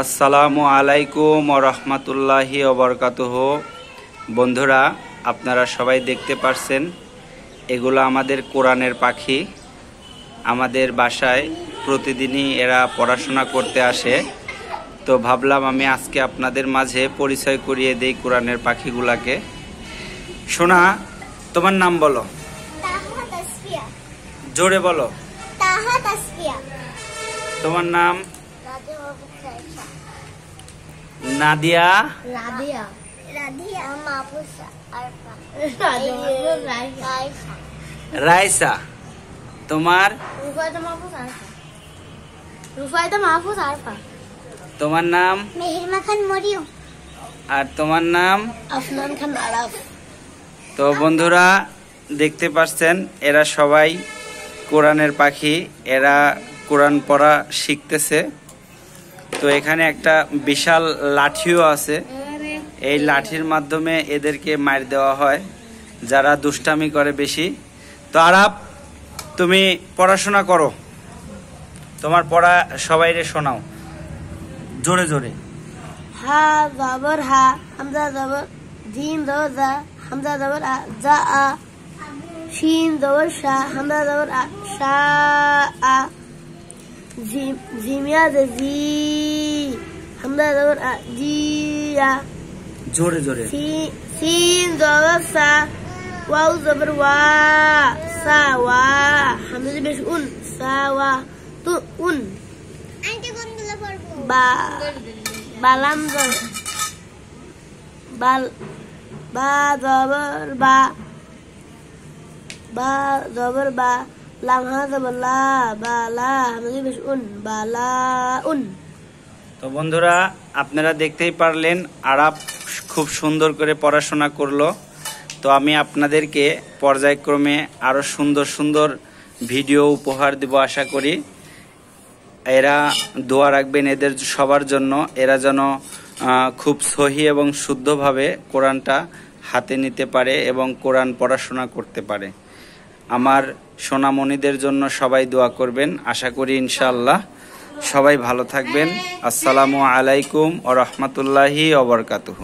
আসসালামু আলাইকুম ওয়া রাহমাতুল্লাহি ওয়া বারাকাতুহু। বন্ধুরা, আপনারা সবাই দেখতে পাচ্ছেন এগুলো আমাদের কোরআনের পাখি। আমাদের বাসায় প্রতিদিনই এরা পড়াশোনা করতে আসে। তো ভাবলাম আমি আজকে আপনাদের মাঝে পরিচয় করিয়ে দেই কোরআনের পাখিগুলাকে। সোনা, তোমার নাম বলো। তাহা তাসফিয়া। জোরে বলো। তাহা তাসফিয়া। তোমার নাম? নাদিয়া। রাদিয়া। রাদিয়া মাহফুজা আরফা। রাইসা। রাইসা। তোমার? রুফায়দা মাহফুজ আরফা। রুফায়দা মাহফুজ আরফা। তোমার নাম? মেহেরমা খান মরিয়ম। আর তোমার নাম? আফনান খান আরাফ। তো বন্ধুরা, দেখতে পাচ্ছেন এরা সবাই কোরআনের পাখি। এরা কোরআন পড়া শিখতেছে। তো এখানে একটা বিশাল লাঠিও আছে। এই লাঠির মাধ্যমে এদেরকে মার দেওয়া হয় যারা দুষ্টামি করে বেশি। তো আরাপ, তুমি পড়াশোনা করো, তোমার পড়া সবাইরে শোনাও জোরে জোরে। হা জবর হা, হামজা জবর, জিম জবর জা, হামজা জবর আ, জা আ, শিন জবর শা, হামজা জবর আ, শা আ, জিমিয়া জে জি, হামজা জবর আ, জি আ, জোরে জোরে। সিন জবর সা, ওয়াও জবর ওয়া, সা ওয়া, হামজা বেশ উন, সা ওয়া, তু উন। বা বালাম জবর বাল, বা জবর বা, বা জবর বা, লাম হা জবর লা, বা লা, হামজা বেশ উন, বালা উন। তো বন্ধুরা, আপনারা দেখতেই পারলেন আরাপ খুব সুন্দর করে পড়াশোনা করলো। তো আমি আপনাদেরকে পর্যায়ক্রমে আরো সুন্দর সুন্দর ভিডিও উপহার দেব আশা করি। এরা দোয়া রাখবেন এদের সবার জন্য, এরা যেন খুব সহি এবং শুদ্ধভাবে কোরআনটা হাতে নিতে পারে এবং কোরআন পড়াশোনা করতে পারে। আমার সোনামণিদের জন্য সবাই দোয়া করবেন, আশা করি ইনশাআল্লাহ। সবাই ভালো থাকবেন। আসসালামু আলাইকুম ওয়া রাহমাতুল্লাহি ওয়া বারাকাতুহু।